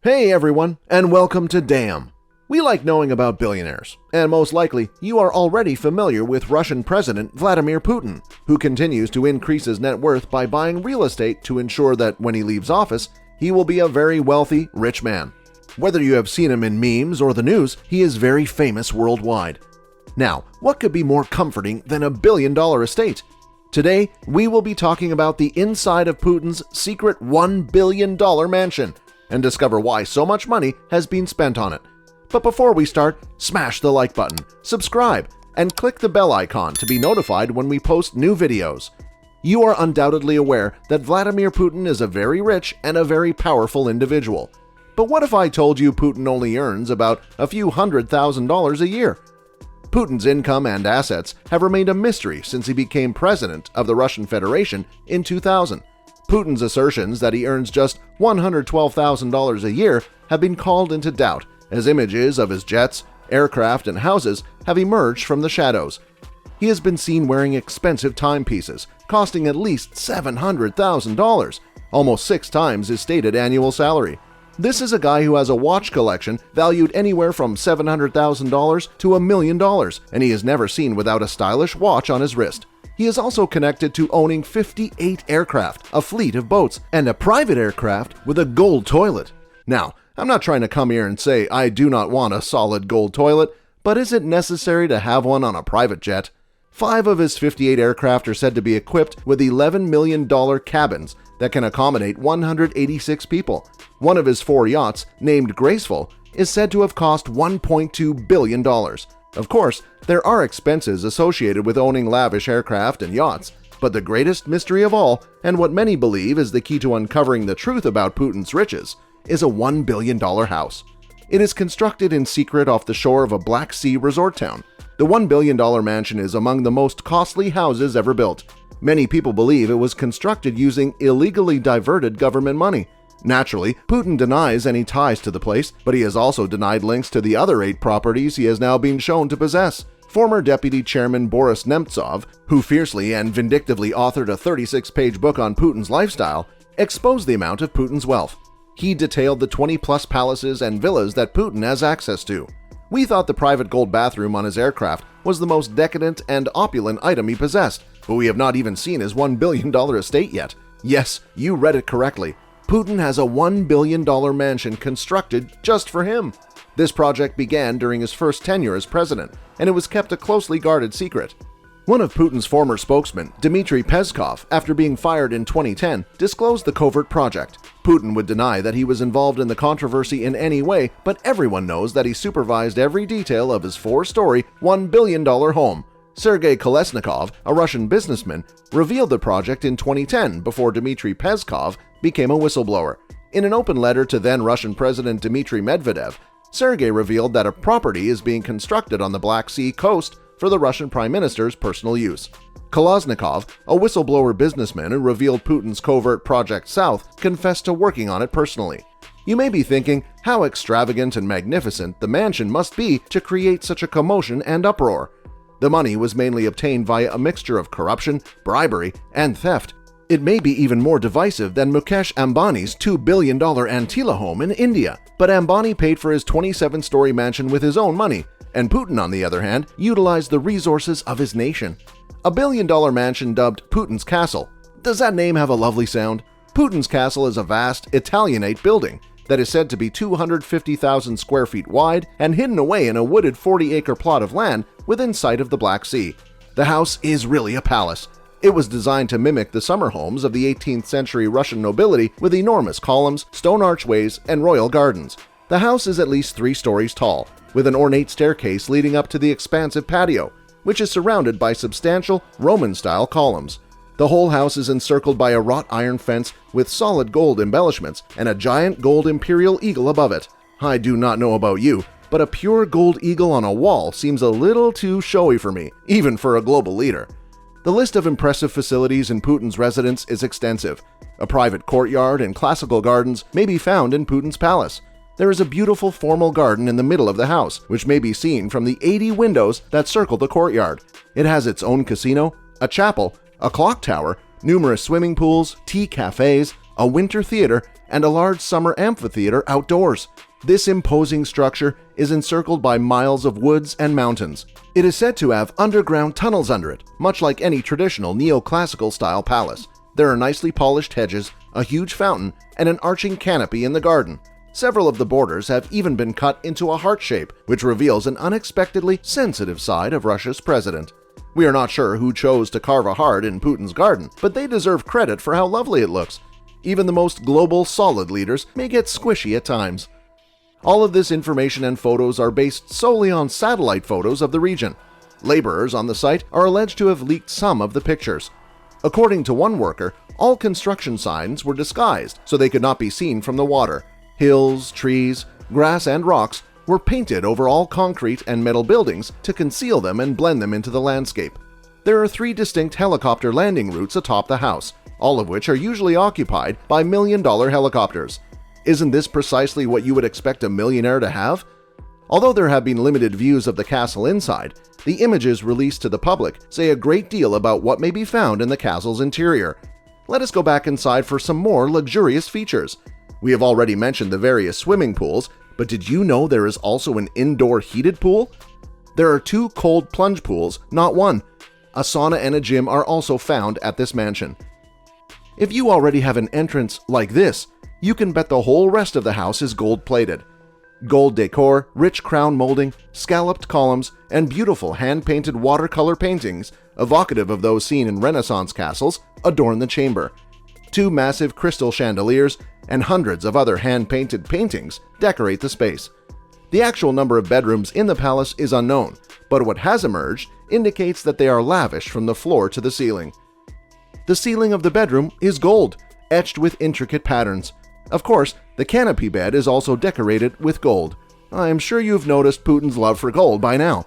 Hey everyone, and welcome to Dayum. We like knowing about billionaires, and most likely you are already familiar with Russian President Vladimir Putin, who continues to increase his net worth by buying real estate to ensure that when he leaves office, he will be a very wealthy, rich man. Whether you have seen him in memes or the news, he is very famous worldwide. Now, what could be more comforting than a billion-dollar estate? Today, we will be talking about the inside of Putin's secret $1 billion mansion, and discover why so much money has been spent on it. But before we start, smash the like button, subscribe, and click the bell icon to be notified when we post new videos. You are undoubtedly aware that Vladimir Putin is a very rich and a very powerful individual. But what if I told you Putin only earns about a few $100,000 a year? Putin's income and assets have remained a mystery since he became president of the Russian Federation in 2000. Putin's assertions that he earns just $112,000 a year have been called into doubt as images of his jets, aircraft, and houses have emerged from the shadows. He has been seen wearing expensive timepieces, costing at least $700,000, almost 6 times his stated annual salary. This is a guy who has a watch collection valued anywhere from $700,000 to $1 million, and he is never seen without a stylish watch on his wrist. He is also connected to owning 58 aircraft, a fleet of boats, and a private aircraft with a gold toilet. Now, I'm not trying to come here and say I do not want a solid gold toilet, but is it necessary to have one on a private jet? 5 of his 58 aircraft are said to be equipped with $11 million cabins that can accommodate 186 people. One of his 4 yachts, named Graceful, is said to have cost $1.2 billion. Of course, there are expenses associated with owning lavish aircraft and yachts, but the greatest mystery of all, and what many believe is the key to uncovering the truth about Putin's riches, is a $1 billion house. It is constructed in secret off the shore of a Black Sea resort town. The $1 billion mansion is among the most costly houses ever built. Many people believe it was constructed using illegally diverted government money. Naturally, Putin denies any ties to the place, but he has also denied links to the other 8 properties he has now been shown to possess. Former Deputy Chairman Boris Nemtsov, who fiercely and vindictively authored a 36-page book on Putin's lifestyle, exposed the amount of Putin's wealth. He detailed the 20-plus palaces and villas that Putin has access to. We thought the private gold bathroom on his aircraft was the most decadent and opulent item he possessed, but we have not even seen his $1 billion estate yet. Yes, you read it correctly. Putin has a $1 billion mansion constructed just for him. This project began during his first tenure as president, and it was kept a closely guarded secret. One of Putin's former spokesmen, Dmitry Peskov, after being fired in 2010, disclosed the covert project. Putin would deny that he was involved in the controversy in any way, but everyone knows that he supervised every detail of his 4-story, $1 billion home. Sergei Kolesnikov, a Russian businessman, revealed the project in 2010 before Dmitry Peskov became a whistleblower. In an open letter to then Russian President Dmitry Medvedev, Sergei revealed that a property is being constructed on the Black Sea coast for the Russian Prime Minister's personal use. Kolesnikov, a whistleblower businessman who revealed Putin's covert Project South, confessed to working on it personally. You may be thinking how extravagant and magnificent the mansion must be to create such a commotion and uproar. The money was mainly obtained via a mixture of corruption, bribery, and theft. It may be even more divisive than Mukesh Ambani's $2 billion Antila home in India, but Ambani paid for his 27-story mansion with his own money, and Putin, on the other hand, utilized the resources of his nation. A billion-dollar mansion dubbed Putin's Castle. Does that name have a lovely sound? Putin's Castle is a vast, Italianate building that is said to be 250,000 square feet wide and hidden away in a wooded 40-acre plot of land within sight of the Black Sea. The house is really a palace. It was designed to mimic the summer homes of the 18th century Russian nobility with enormous columns, stone archways, and royal gardens. The house is at least 3 stories tall, with an ornate staircase leading up to the expansive patio, which is surrounded by substantial Roman-style columns. The whole house is encircled by a wrought iron fence with solid gold embellishments and a giant gold imperial eagle above it. I do not know about you, but a pure gold eagle on a wall seems a little too showy for me, even for a global leader. The list of impressive facilities in Putin's residence is extensive. A private courtyard and classical gardens may be found in Putin's palace. There is a beautiful formal garden in the middle of the house, which may be seen from the 80 windows that circle the courtyard. It has its own casino, a chapel, a clock tower, numerous swimming pools, tea cafes, a winter theater, and a large summer amphitheater outdoors. This imposing structure is encircled by miles of woods and mountains. It is said to have underground tunnels under it, much like any traditional neoclassical-style palace. There are nicely polished hedges, a huge fountain, and an arching canopy in the garden. Several of the borders have even been cut into a heart shape, which reveals an unexpectedly sensitive side of Russia's president. We are not sure who chose to carve a heart in Putin's garden, but they deserve credit for how lovely it looks. Even the most global, solid leaders may get squishy at times. All of this information and photos are based solely on satellite photos of the region. Laborers on the site are alleged to have leaked some of the pictures. According to one worker, all construction signs were disguised so they could not be seen from the water. Hills, trees, grass, and rocks were painted over all concrete and metal buildings to conceal them and blend them into the landscape. There are 3 distinct helicopter landing routes atop the house, all of which are usually occupied by million-dollar helicopters. Isn't this precisely what you would expect a millionaire to have? Although there have been limited views of the castle inside, the images released to the public say a great deal about what may be found in the castle's interior. Let us go back inside for some more luxurious features. We have already mentioned the various swimming pools, but did you know there is also an indoor heated pool? There are 2 cold plunge pools, not one. A sauna and a gym are also found at this mansion. If you already have an entrance like this, you can bet the whole rest of the house is gold-plated. Gold decor, rich crown molding, scalloped columns, and beautiful hand-painted watercolor paintings, evocative of those seen in Renaissance castles, adorn the chamber. 2 massive crystal chandeliers and hundreds of other hand-painted paintings decorate the space. The actual number of bedrooms in the palace is unknown, but what has emerged indicates that they are lavish from the floor to the ceiling. The ceiling of the bedroom is gold, etched with intricate patterns. Of course, the canopy bed is also decorated with gold. I am sure you've noticed Putin's love for gold by now.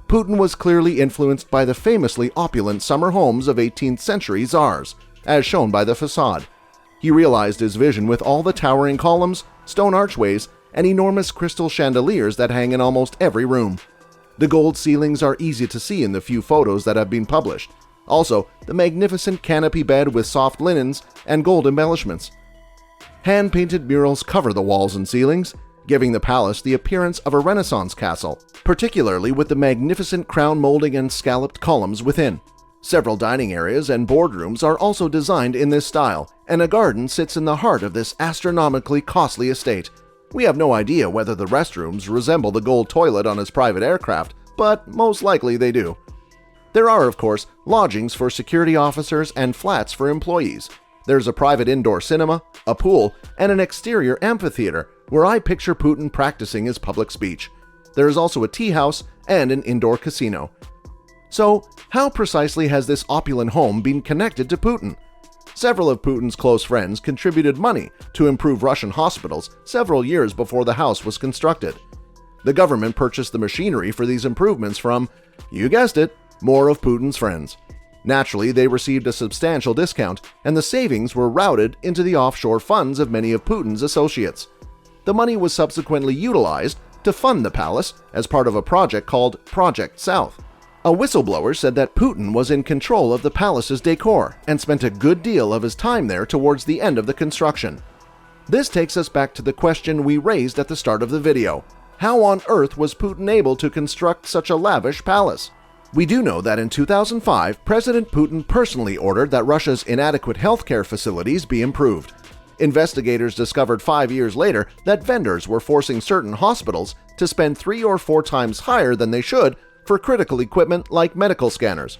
Putin was clearly influenced by the famously opulent summer homes of 18th century czars, as shown by the facade. He realized his vision with all the towering columns, stone archways, and enormous crystal chandeliers that hang in almost every room. The gold ceilings are easy to see in the few photos that have been published. Also, the magnificent canopy bed with soft linens and gold embellishments. Hand-painted murals cover the walls and ceilings, giving the palace the appearance of a Renaissance castle, particularly with the magnificent crown molding and scalloped columns within. Several dining areas and boardrooms are also designed in this style, and a garden sits in the heart of this astronomically costly estate. We have no idea whether the restrooms resemble the gold toilet on his private aircraft, but most likely they do. There are, of course, lodgings for security officers and flats for employees. There's a private indoor cinema, a pool, and an exterior amphitheater where I picture Putin practicing his public speech. There is also a tea house and an indoor casino. So, how precisely has this opulent home been connected to Putin? Several of Putin's close friends contributed money to improve Russian hospitals several years before the house was constructed. The government purchased the machinery for these improvements from, you guessed it, more of Putin's friends. Naturally, they received a substantial discount, and the savings were routed into the offshore funds of many of Putin's associates. The money was subsequently utilized to fund the palace as part of a project called Project South. A whistleblower said that Putin was in control of the palace's decor and spent a good deal of his time there towards the end of the construction. This takes us back to the question we raised at the start of the video. How on earth was Putin able to construct such a lavish palace? We do know that in 2005, President Putin personally ordered that Russia's inadequate healthcare facilities be improved. Investigators discovered 5 years later that vendors were forcing certain hospitals to spend 3 or 4 times higher than they should for critical equipment like medical scanners.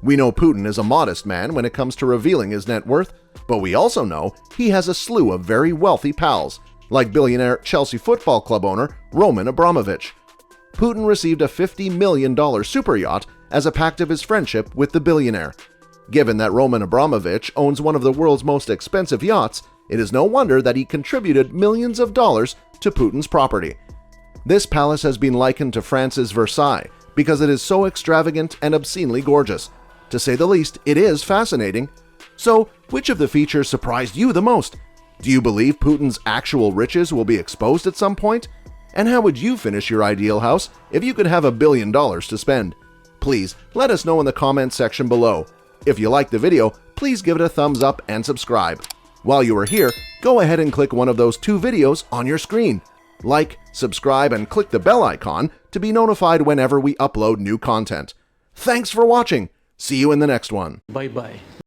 We know Putin is a modest man when it comes to revealing his net worth, but we also know he has a slew of very wealthy pals, like billionaire Chelsea Football Club owner Roman Abramovich. Putin received a $50 million super yacht as a pact of his friendship with the billionaire. Given that Roman Abramovich owns one of the world's most expensive yachts, it is no wonder that he contributed millions of dollars to Putin's property. This palace has been likened to France's Versailles because it is so extravagant and obscenely gorgeous. To say the least, it is fascinating. So, which of the features surprised you the most? Do you believe Putin's actual riches will be exposed at some point? And how would you finish your ideal house if you could have $1 billion to spend? Please let us know in the comments section below. If you liked the video, please give it a thumbs up and subscribe. While you are here, go ahead and click one of those 2 videos on your screen. Like, subscribe, and click the bell icon to be notified whenever we upload new content. Thanks for watching. See you in the next one. Bye-bye.